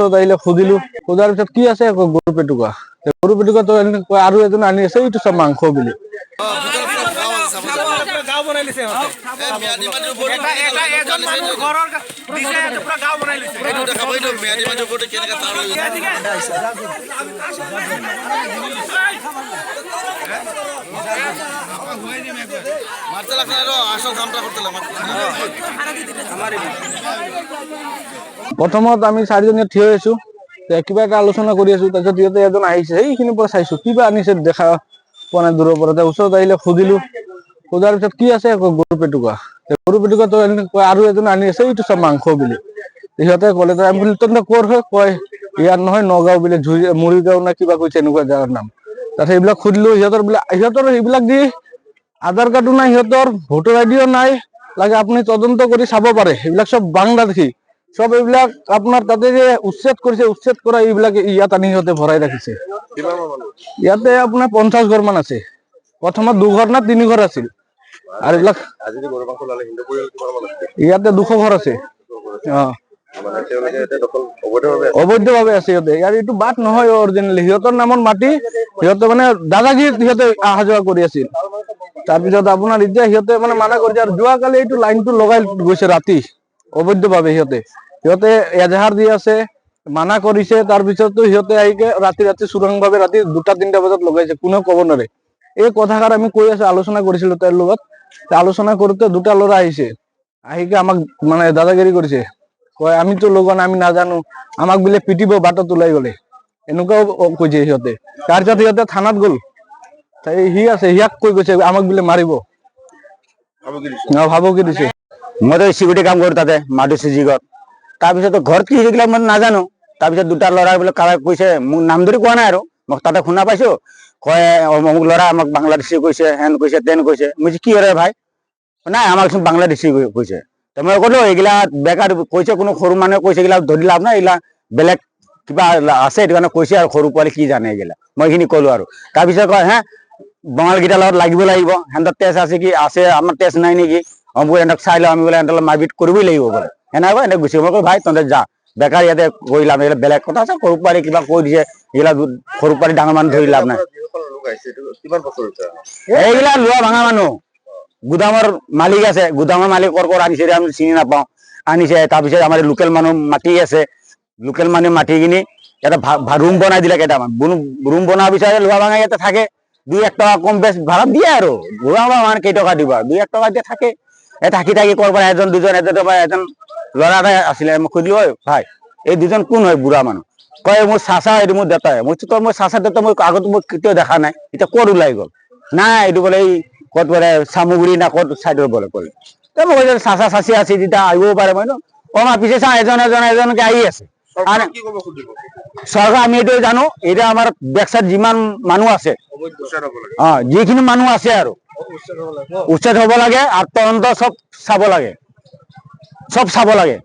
ওচৰত আহিলে সুধিলো, সোধাৰ পিছত কি আছে গৰু পেটুকা। গৰু পেটুকা তো আৰু এজন আনি আছে, এইটো চব মাংস বুলি। প্ৰথমত আমি চাৰিজনীয়ে থিয় হৈছো, কিবা এটা আলোচনা কৰি আছো। তাৰপিছত সিহঁতে এজন আহিছে, সেইখিনিৰ পৰা চাইছো কিবা আনিছে, দেখা পোৱা নাই দূৰৰ পৰা। ওচৰত আহিলে সুধিলো, সোধাৰ পিছত কি আছে গৰু পেটুকা। গৰু পেটুকা তো আৰু এজন আনি আছে, এইটো চব মাংস বুলি। সিহঁতে ক'লে, আমি বোলো তহঁতে ক'ৰ হয়? কয় ইয়াৰ নহয়, নগাঁও বোলে, মৰিগাঁও না কিবা কৈছে, এনেকুৱা জাগাৰ নাম। তাৰপিছত সেইবিলাক সুধিলো, সিহঁতৰ সেইবিলাক দি আধাৰ কাৰ্ডো নাই, সিহঁতৰ ভোটাৰ আইডিও নাই। লাগে আপুনি তদন্ত কৰি চাব পাৰে, এইবিলাক চব বাংলাদেশী। সব এইবিলাক আপোনাৰ তাতে যে উচ্ছেদ কৰিছে, উচ্ছেদ কৰা এইবিলাক ইয়াত আনি সিহঁতে ভৰাই ৰাখিছে। ইয়াতে আপোনাৰ 50 ঘৰ মান আছে। প্ৰথমত 2 ঘৰ না 3 ঘৰ আছিল। আৰু এইবিলাক ইয়াতে 200 ঘৰ আছে। অবৈধভাৱে আছে সিহঁতে। ইয়াৰ এইটো বাট নহয় অৰিজিনেলি, সিহঁতৰ নামত মাটি। সিহঁতে মানে দাদাগিৰিত সিহঁতে অহা যোৱা কৰি আছিল। তাৰপিছত আপোনাৰ এতিয়া সিহঁতে মানে মানা কৰিছে, আৰু যোৱাকালি এইটো লাইনটো লগাই গৈছে ৰাতি অবৈধভাৱে। সিহঁতে এজাহাৰ দি আছে, মানা কৰিছে। তাৰপিছতো সিহঁতে আহিকে ৰাতি চোৰাং ভাৱে ৰাতি 2টা-3টা বজাত লগাইছে, কোনেও ক'ব নোৱাৰে। এই কথাষাৰ আমি কৈ আছো, আলোচনা কৰিছিলো তেওঁৰ লগত। আলোচনা কৰোতে 2টা ল'ৰা আহিছে, আহিকে আমাক মানে দাদাগিৰি কৰিছে। কয় আমিতো লগোৱা নাই, আমি নাজানো, আমাক বোলে পিটিব বাটত ওলাই গলে, এনেকুৱাও কৈছে সিহঁতে। তাৰপিছত সিহঁতে থানাত গ'ল, সি আছে, সিয়াক কৈ গৈছে আমাক বোলে মাৰিব, ভাবুকি দিছে। মইতো চিকিউৰিটি কাম কৰো তাতে মাধুচিজিগত। তাৰপিছত ঘৰত কি হৈছিলে মই নাজানো। তাৰপিছত 2টা ল'ৰাই বোলে কাৰোবাক কৈছে, মোক নাম ধৰি কোৱা নাই আৰু, মই তাতে শুনা পাইছো। কয় অমুক ল'ৰা আমাক বাংলাদেশী কৈছে, হেন কৈছে, তেন কৈছে। মই কি কৰে ভাই? নাই, আমাকচোন বাংলাদেশী কৈছে। মই ক'লো এইগিলা বেকাৰ কৈছে, কোনো সৰু মানুহে কৈছে, এইগিলা ধৰি লাভ নাই, এইগিলা বেলেগ কিবা আছে, সেইটো কাৰণে কৈছে। আৰু সৰু পোৱালি কি জানে এইগিলা, মই এইখিনি ক'লো আৰু। তাৰপিছত কয় হে বঙালকেইটাৰ লগত লাগিব, সিহঁতৰ তেজ আছে কি আছে, আমাৰ তেজ নাই নেকি? সিহঁতক চাই লওঁ, আমি বোলে সিহঁতৰ মাৰপিট কৰিবই লাগিব বোলে। এনেকৈ গুচি গ'ল। মই ভাই তহঁতে যা, বেকাৰ ইয়াতে কৰি লাভ, এইবিলাক বেলেগ কথা আছে। সৰু পোৱালি কিবা কৈ দিছে, এইবিলাক সৰু পোৱালি ডাঙৰ মানুহ ধৰি লাভ নাই। এইগিলা লোৱা ভাঙা মানুহ, গুদামৰ মালিক আছে, গুদামৰ মালিক কৰ আনিছে আমি চিনি নাপাওঁ, আনিছে। তাৰপিছত আমাৰ লোকেল মানুহ মাতি আছে, লোকেল মানুহ মাতি কিনি ইয়াতে ৰুম বনাই দিলে কেইটামান। ৰুম বনোৱাৰ পিছত লোৱা ভাঙা ইয়াতে থাকে, 2-1 টকা কম বেছ ভাড়া দিয়ে আৰু। বুঢ়া মানে কেইটকা দিব, 2-1 টকা দিয়ে থাকে। থাকি কৰবাৰ এজন দুজন এজন ল'ৰা এটা আছিলে। মই সুধিলো, ঐ ভাই এই 2জন কোন হয় বুঢ়া মানুহ? কয় মোৰ চাচা, এইটো মোৰ দেউতাই। মই তই মোৰ চাচা দেউতা মই আগত মই কেতিয়াও দেখা নাই, এতিয়া ক'ত ওলাই গ'ল? নাই, এইটো বোলে এই ক'ত বোলে চামুগুৰি না ক'ত চাইডৰ বোলে ক'লে। মই কৈছো চাচা চাচি আছে যেতিয়া আহিবও পাৰে। মই পিছে চা, এজনকে আহি আছে। চৰকাৰ আমি এইটো জানো, এতিয়া আমাৰ বেক চাইড যিমান মানুহ আছে, যিখিনি মানুহ আছে আৰু উচ্ছেদ হ'ব লাগে, আৰু তদন্ত চব চাব লাগে, চব চাব লাগে।